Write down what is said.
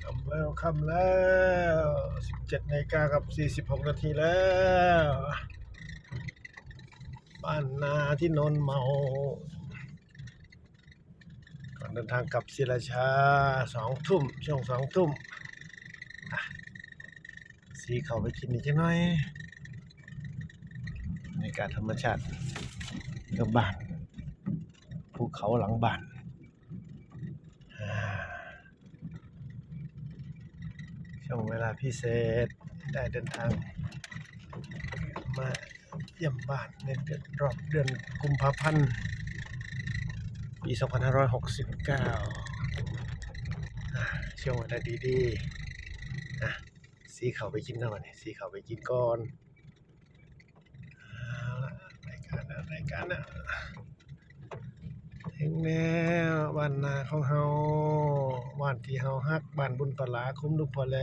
ค่ำแล้ว17 นาฬิกากับ46 นาทีแล้วบ้านนาที่โนนเมาก่อนเดินทางกลับศรีราชา2 ทุ่มช่วง2 ทุ่มสีเขาไปกินนิดหน่อยในการธรรมชาติกับบ้านภูเขาหลังบ้านช่วงเวลาพิเศษได้เดินทางมาเยี่ยมบ้านในรอบเดือนกุมภาพันธ์ปี2569ช่วงเวลาดีๆสีเขาไปกินกันวันนี้สีเขาไปกินก่อนรายการนะถึงแล้วบ้านนาของเฮาบ้านที่เฮาฮักบ้านบุญปลาคุ้มลูกพอแล